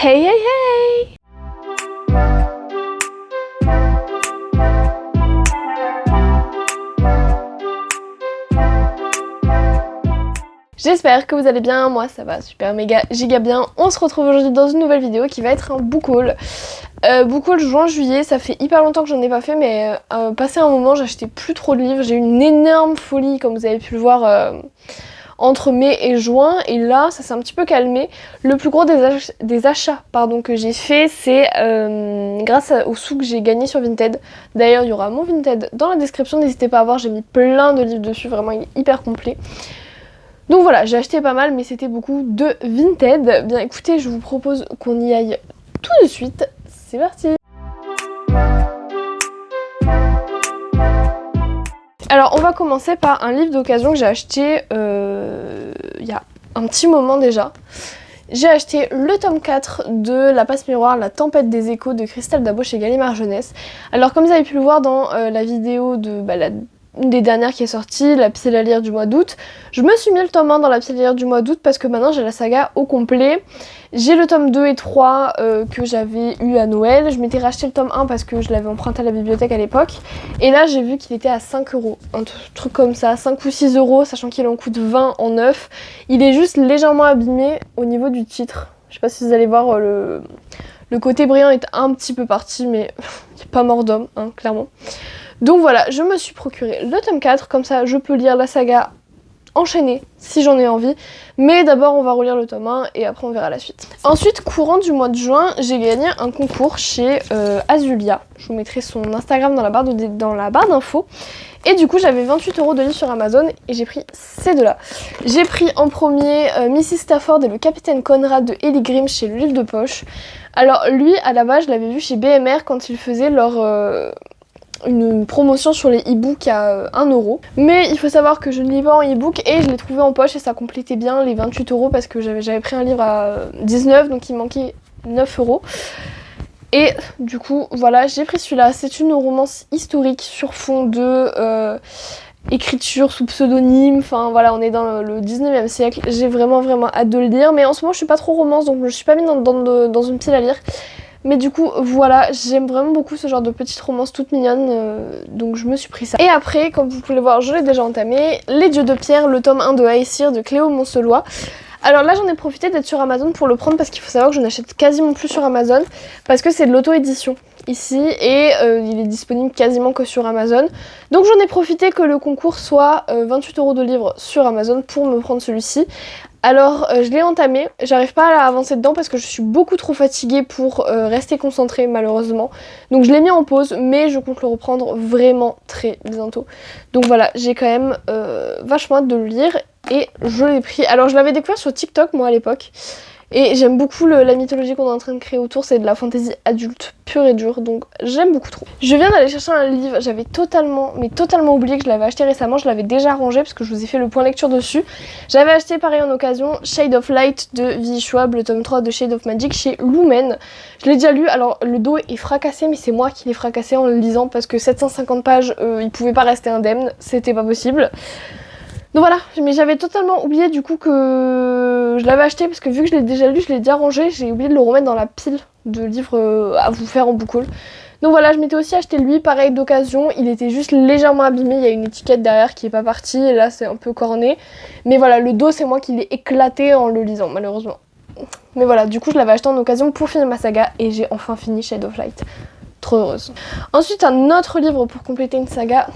Hey hey hey! J'espère que vous allez bien, moi ça va super méga giga bien. On se retrouve aujourd'hui dans une nouvelle vidéo qui va être un book haul. Book haul juin-juillet, ça fait hyper longtemps que j'en ai pas fait, mais passé un moment j'achetais plus trop de livres. J'ai eu une énorme folie comme vous avez pu le voir entre mai et juin, et là ça s'est un petit peu calmé. Le plus gros des achats que j'ai fait, c'est grâce aux sous que j'ai gagné sur Vinted. D'ailleurs il y aura mon Vinted dans la description, n'hésitez pas à voir, j'ai mis plein de livres dessus, vraiment il est hyper complet. Donc voilà, j'ai acheté pas mal, mais c'était beaucoup de Vinted. Bien écoutez, je vous propose qu'on y aille tout de suite. C'est parti! Alors on va commencer par un livre d'occasion que j'ai acheté il y a un petit moment déjà. J'ai acheté le tome 4 de La Passe Miroir, La Tempête des Échos de Christelle Dabo chez Gallimard Jeunesse. Alors comme vous avez pu le voir dans la vidéo de une des dernières qui est sortie, La Pile à lire du mois d'août, je me suis mis le tome 1 dans La Pile à lire du mois d'août parce que maintenant j'ai la saga au complet. J'ai le tome 2 et 3 que j'avais eu à Noël. Je m'étais racheté le tome 1 parce que je l'avais emprunté à la bibliothèque à l'époque. Et là j'ai vu qu'il était à 5 €, un truc comme ça, 5 ou 6 €, sachant qu'il en coûte 20 en neuf. Il est juste légèrement abîmé au niveau du titre. Je sais pas si vous allez voir, le côté brillant est un petit peu parti, mais il n'est pas mort d'homme, hein, clairement. Donc voilà, je me suis procuré le tome 4, comme ça je peux lire la saga enchaînée si j'en ai envie. Mais d'abord on va relire le tome 1 et après on verra la suite. Ensuite, courant du mois de juin, j'ai gagné un concours chez Azulia. Je vous mettrai son Instagram dans la barre d'infos. Et du coup j'avais 28 € de livres sur Amazon et j'ai pris ces deux-là. J'ai pris en premier Mrs Stafford et le Capitaine Conrad de Ellie Grimm chez le livre de poche. Alors lui, à la base, je l'avais vu chez BMR quand ils faisaient une promotion sur les e-books à 1 €. Mais il faut savoir que je ne lis pas en e-book et je l'ai trouvé en poche et ça complétait bien les 28 € parce que j'avais pris un livre à 19, donc il manquait 9 €. Et du coup, voilà, j'ai pris celui-là. C'est une romance historique sur fond de écriture sous pseudonyme. Enfin voilà, on est dans le 19e siècle. J'ai vraiment hâte de le lire. Mais en ce moment, je suis pas trop romance, donc je suis pas mise dans une pile à lire. Mais du coup, voilà, j'aime vraiment beaucoup ce genre de petites romances toutes mignonnes, donc je me suis pris ça. Et après, comme vous pouvez le voir, je l'ai déjà entamé, Les Dieux de Pierre, le tome 1 de Aesir de Cléo Moncelois. Alors là, j'en ai profité d'être sur Amazon pour le prendre parce qu'il faut savoir que je n'achète quasiment plus sur Amazon parce que c'est de l'auto-édition ici et il est disponible quasiment que sur Amazon. Donc j'en ai profité que le concours soit 28 € de livres sur Amazon pour me prendre celui-ci. Alors je l'ai entamé, j'arrive pas à avancer dedans parce que je suis beaucoup trop fatiguée pour rester concentrée malheureusement. Donc je l'ai mis en pause, mais je compte le reprendre vraiment très bientôt. Donc voilà, j'ai quand même vachement hâte de le lire et je l'ai pris. Alors je l'avais découvert sur TikTok moi à l'époque. Et j'aime beaucoup la mythologie qu'on est en train de créer autour, c'est de la fantaisie adulte, pure et dure, donc j'aime beaucoup trop. Je viens d'aller chercher un livre, j'avais totalement oublié que je l'avais acheté récemment, je l'avais déjà rangé parce que je vous ai fait le point lecture dessus. J'avais acheté pareil en occasion Shade of Light de V. Schwab, le tome 3 de Shade of Magic chez Lumen. Je l'ai déjà lu, alors le dos est fracassé, mais c'est moi qui l'ai fracassé en le lisant parce que 750 pages, il pouvait pas rester indemne, c'était pas possible. Donc voilà, mais j'avais totalement oublié du coup que je l'avais acheté parce que vu que je l'ai déjà lu, je l'ai déjà rangé, j'ai oublié de le remettre dans la pile de livres à vous faire en book haul. Donc voilà, je m'étais aussi acheté lui, pareil d'occasion, il était juste légèrement abîmé, il y a une étiquette derrière qui est pas partie et là c'est un peu corné. Mais voilà, le dos c'est moi qui l'ai éclaté en le lisant malheureusement. Mais voilà, du coup je l'avais acheté en occasion pour finir ma saga et j'ai enfin fini Shade of Light. Trop heureuse. Ensuite un autre livre pour compléter une saga.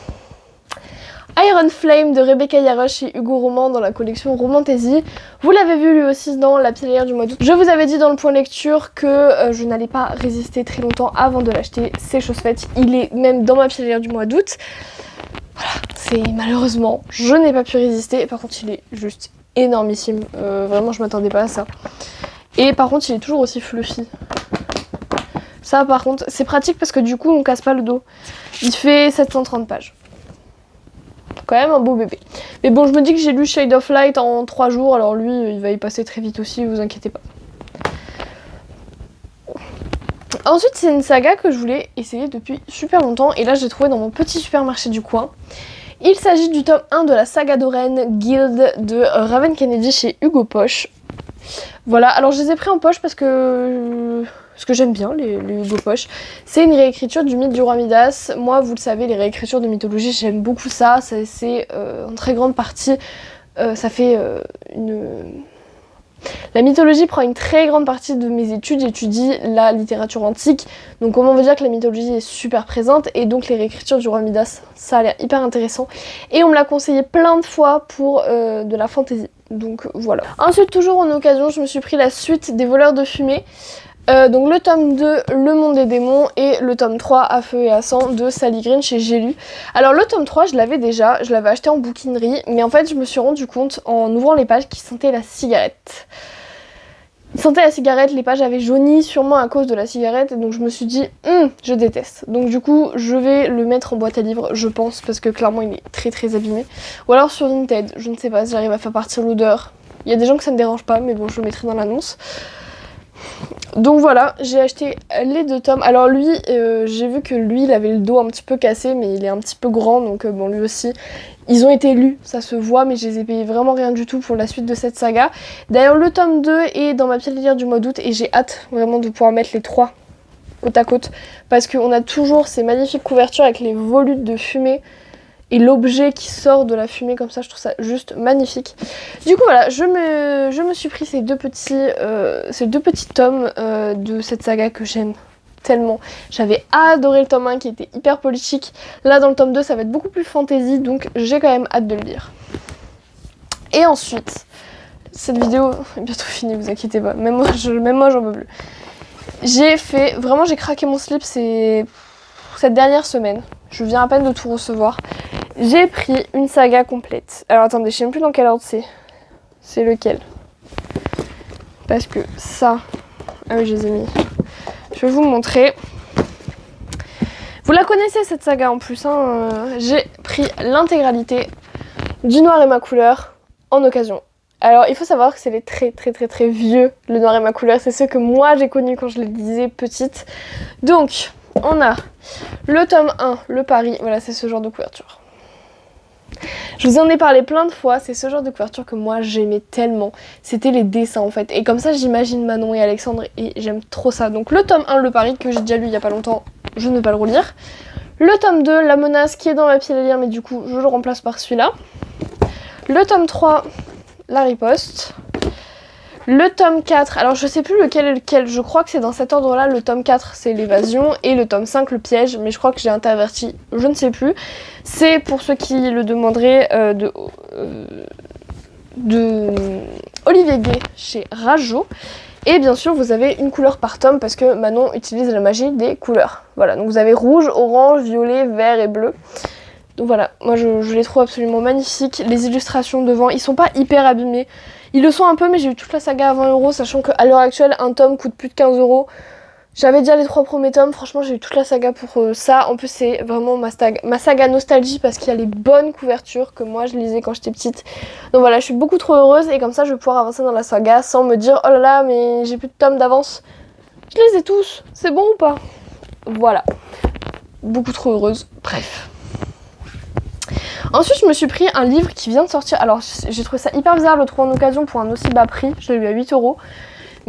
Iron Flame de Rebecca Yarros et Hugo Roman dans la collection Romantaisie. Vous l'avez vu lui aussi dans La Pile à lire du mois d'août. Je vous avais dit dans le point lecture que je n'allais pas résister très longtemps avant de l'acheter, c'est chose faite. Il est même dans ma pile à lire du mois d'août. Voilà, c'est malheureusement, je n'ai pas pu résister. Par contre, il est juste énormissime. Vraiment, je m'attendais pas à ça. Et par contre, il est toujours aussi fluffy. Ça, par contre, c'est pratique parce que du coup, on casse pas le dos. Il fait 730 pages. Quand même un beau bébé. Mais bon, je me dis que j'ai lu Shade of Light en 3 jours, alors lui, il va y passer très vite aussi, vous inquiétez pas. Ensuite, c'est une saga que je voulais essayer depuis super longtemps, et là, j'ai trouvé dans mon petit supermarché du coin. Il s'agit du tome 1 de la saga d'Oren, Guild de Raven Kennedy chez Hugo Poche. Voilà, alors je les ai pris en poche parce que j'aime bien les Hugo Poche. C'est une réécriture du mythe du roi Midas. Moi, vous le savez, les réécritures de mythologie, j'aime beaucoup ça. C'est en très grande partie, ça fait La mythologie prend une très grande partie de mes études. J'étudie la littérature antique. Donc comment on veut dire que la mythologie est super présente. Et donc les réécritures du roi Midas, ça a l'air hyper intéressant. Et on me l'a conseillé plein de fois pour de la fantaisie. Donc voilà. Ensuite, toujours en occasion, je me suis pris la suite des voleurs de fumée. Donc le tome 2, Le monde des démons, et le tome 3, À feu et à sang, de Sally Green chez J'ai lu. Alors le tome 3, je l'avais déjà, je l'avais acheté en bouquinerie, mais en fait je me suis rendu compte en ouvrant les pages qu'il sentait la cigarette. Il sentait la cigarette, les pages avaient jauni sûrement à cause de la cigarette, et donc je me suis dit, je déteste. Donc du coup, je vais le mettre en boîte à livres, je pense, parce que clairement il est très très abîmé. Ou alors sur Vinted, je ne sais pas si j'arrive à faire partir l'odeur. Il y a des gens que ça ne dérange pas, mais bon, je le mettrai dans l'annonce. Donc voilà, j'ai acheté les 2 tomes. Alors lui, j'ai vu que lui, il avait le dos un petit peu cassé, mais il est un petit peu grand, donc bon, lui aussi. Ils ont été lus, ça se voit, mais je les ai payés vraiment rien du tout pour la suite de cette saga. D'ailleurs, le tome 2 est dans ma pile à lire du mois d'août, et j'ai hâte vraiment de pouvoir mettre les 3 côte à côte, parce qu'on a toujours ces magnifiques couvertures avec les volutes de fumée, et l'objet qui sort de la fumée comme ça, je trouve ça juste magnifique. Du coup voilà, je me suis pris ces deux petits tomes de cette saga que j'aime tellement. J'avais adoré le tome 1 qui était hyper politique. Là dans le tome 2 ça va être beaucoup plus fantasy, donc j'ai quand même hâte de le lire. Et ensuite, cette vidéo est bientôt finie, vous inquiétez pas, même moi j'en peux plus. J'ai craqué mon slip cette dernière semaine. Je viens à peine de tout recevoir. J'ai pris une saga complète. Alors attendez, je sais même plus dans quel ordre c'est. C'est lequel? Parce que ça... Ah oui, je les ai mis. Je vais vous montrer. Vous la connaissez cette saga en plus, hein. J'ai pris l'intégralité du Noir et ma couleur en occasion. Alors il faut savoir que c'est les très très très très vieux, le Noir et ma couleur. C'est ceux que moi j'ai connus quand je les lisais petite. Donc... on a le tome 1, le Paris, voilà, c'est ce genre de couverture. Je vous en ai parlé plein de fois, c'est ce genre de couverture que moi j'aimais tellement. C'était les dessins en fait, et comme ça j'imagine Manon et Alexandre, et j'aime trop ça. Donc le tome 1, le Paris, que j'ai déjà lu il y a pas longtemps, je ne vais pas le relire. Le tome 2, La menace, qui est dans ma pile à lire, mais du coup je le remplace par celui-là. Le tome 3, La riposte. Le tome 4, alors je sais plus lequel est lequel, je crois que c'est dans cet ordre-là. Le tome 4 c'est l'évasion et le tome 5 le piège, mais je crois que j'ai interverti, je ne sais plus. C'est pour ceux qui le demanderaient de Olivier Gay chez Rajo. Et bien sûr vous avez une couleur par tome parce que Manon utilise la magie des couleurs. Voilà, donc vous avez rouge, orange, violet, vert et bleu. Donc voilà, moi je les trouve absolument magnifiques. Les illustrations devant, ils sont pas hyper abîmés. Ils le sont un peu, mais j'ai eu toute la saga à 20 €, sachant qu'à l'heure actuelle, un tome coûte plus de 15 €. J'avais déjà les 3 premiers tomes, franchement j'ai eu toute la saga pour ça. En plus c'est vraiment ma saga nostalgie parce qu'il y a les bonnes couvertures que moi je lisais quand j'étais petite. Donc voilà, je suis beaucoup trop heureuse et comme ça je vais pouvoir avancer dans la saga sans me dire oh là là mais j'ai plus de tomes d'avance. Je les ai tous, c'est bon ou pas? Voilà, beaucoup trop heureuse, bref. Ensuite je me suis pris un livre qui vient de sortir, alors j'ai trouvé ça hyper bizarre de le trouver en occasion pour un aussi bas prix, je l'ai eu à 8 €.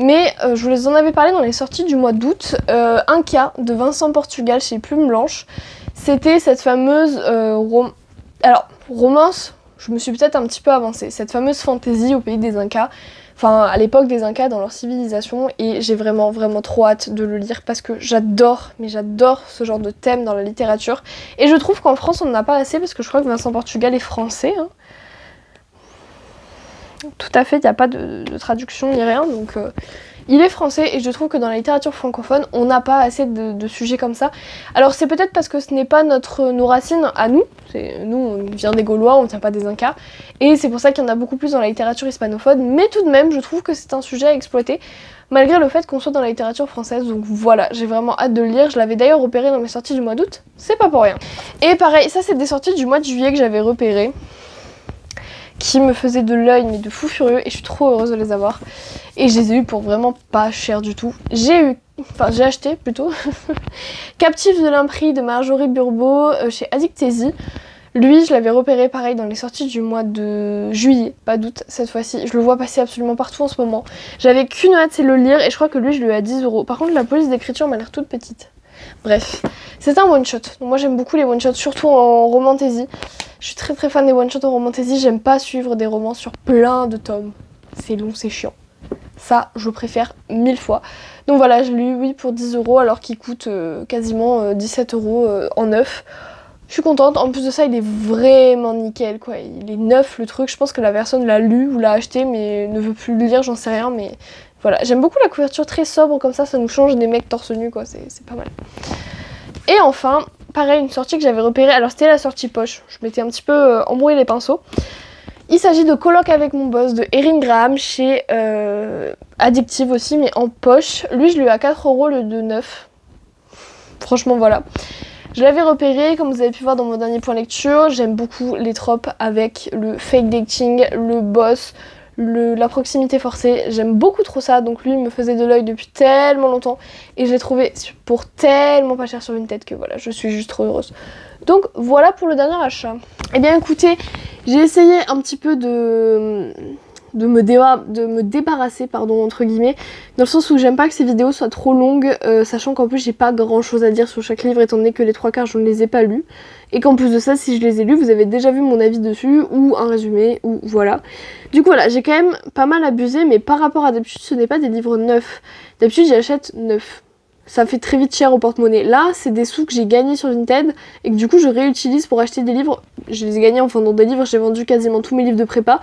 Mais je vous en avais parlé dans les sorties du mois d'août, Un cas de Vincent Portugal chez Plume Blanche. C'était cette fameuse romance, je me suis peut-être un petit peu avancée, cette fameuse fantaisie au pays des Incas, enfin à l'époque des Incas dans leur civilisation, et j'ai vraiment vraiment trop hâte de le lire parce que j'adore, mais j'adore ce genre de thème dans la littérature. Et je trouve qu'en France on n'en a pas assez parce que je crois que Vincent Portugal est français, hein. Tout à fait, il n'y a pas de traduction ni rien, donc il est français et je trouve que dans la littérature francophone, on n'a pas assez de sujets comme ça. Alors c'est peut-être parce que ce n'est pas nos racines à nous, nous on vient des Gaulois, on ne vient pas des Incas, et c'est pour ça qu'il y en a beaucoup plus dans la littérature hispanophone, mais tout de même je trouve que c'est un sujet à exploiter, malgré le fait qu'on soit dans la littérature française, donc voilà, j'ai vraiment hâte de le lire. Je l'avais d'ailleurs repéré dans mes sorties du mois d'août, c'est pas pour rien. Et pareil, ça c'est des sorties du mois de juillet que j'avais repérées, qui me faisaient de l'œil mais de fou furieux, et je suis trop heureuse de les avoir. Et je les ai eu pour vraiment pas cher du tout. J'ai acheté plutôt Captif de l'Imprimerie de Marjorie Burbeau chez Addictésie. Lui, je l'avais repéré pareil dans les sorties du mois de juillet, pas d'août cette fois-ci. Je le vois passer absolument partout en ce moment. J'avais qu'une hâte, c'est le lire, et je crois que lui, je lui ai à 10 €. Par contre, la police d'écriture m'a l'air toute petite. Bref, c'est un one-shot. Donc moi, j'aime beaucoup les one-shots, surtout en romantasy. Je suis très très fan des one-shots en romantasy. J'aime pas suivre des romans sur plein de tomes. C'est long, c'est chiant. Ça, je préfère 1000 fois. Donc voilà, je l'ai eu, oui, pour 10 € alors qu'il coûte quasiment 17 € en neuf. Je suis contente. En plus de ça, il est vraiment nickel, quoi. Il est neuf, le truc. Je pense que la personne l'a lu ou l'a acheté, mais ne veut plus le lire, j'en sais rien. Mais voilà, j'aime beaucoup la couverture très sobre, comme ça nous change des mecs torse nu, quoi. C'est pas mal. Et enfin, pareil, une sortie que j'avais repérée. Alors, c'était la sortie poche. Je m'étais un petit peu embrouillé les pinceaux. Il s'agit de Colloque avec mon boss de Erin Graham chez Addictive aussi, mais en poche. Lui, je lui ai à 4 € le de 9. Franchement, voilà. Je l'avais repéré, comme vous avez pu voir dans mon dernier point lecture. J'aime beaucoup les tropes avec le fake dating, le boss, la proximité forcée. J'aime beaucoup trop ça, donc lui, il me faisait de l'œil depuis tellement longtemps. Et je l'ai trouvé pour tellement pas cher sur Vinted que voilà, je suis juste trop heureuse. Donc voilà pour le dernier achat. Eh bien écoutez, j'ai essayé un petit peu de me débarrasser, pardon, entre guillemets, dans le sens où j'aime pas que ces vidéos soient trop longues, sachant qu'en plus j'ai pas grand chose à dire sur chaque livre étant donné que les 3/4 je ne les ai pas lus, et qu'en plus de ça, si je les ai lus, vous avez déjà vu mon avis dessus, ou un résumé, ou voilà. Du coup voilà, j'ai quand même pas mal abusé, mais par rapport à d'habitude, ce n'est pas des livres neufs. D'habitude j'y achète neufs. Ça fait très vite cher au porte-monnaie. Là, c'est des sous que j'ai gagnés sur Vinted et que du coup je réutilise pour acheter des livres. Je les ai gagnés en vendant des livres, j'ai vendu quasiment tous mes livres de prépa.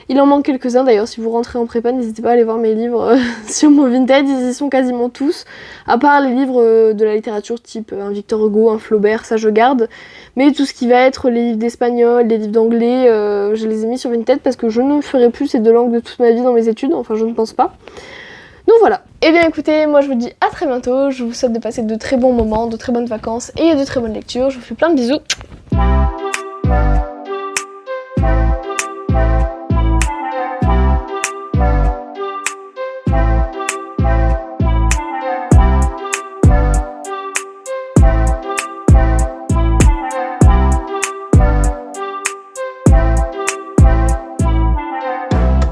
Il en manque quelques-uns d'ailleurs, si vous rentrez en prépa, n'hésitez pas à aller voir mes livres sur mon Vinted, ils y sont quasiment tous. À part les livres de la littérature type un Victor Hugo, un Flaubert, ça je garde. Mais tout ce qui va être les livres d'espagnol, les livres d'anglais, je les ai mis sur Vinted parce que je ne ferai plus ces deux langues de toute ma vie dans mes études, enfin je ne pense pas. Donc voilà. Et bien écoutez, moi je vous dis à très bientôt, je vous souhaite de passer de très bons moments, de très bonnes vacances et de très bonnes lectures. Je vous fais plein de bisous.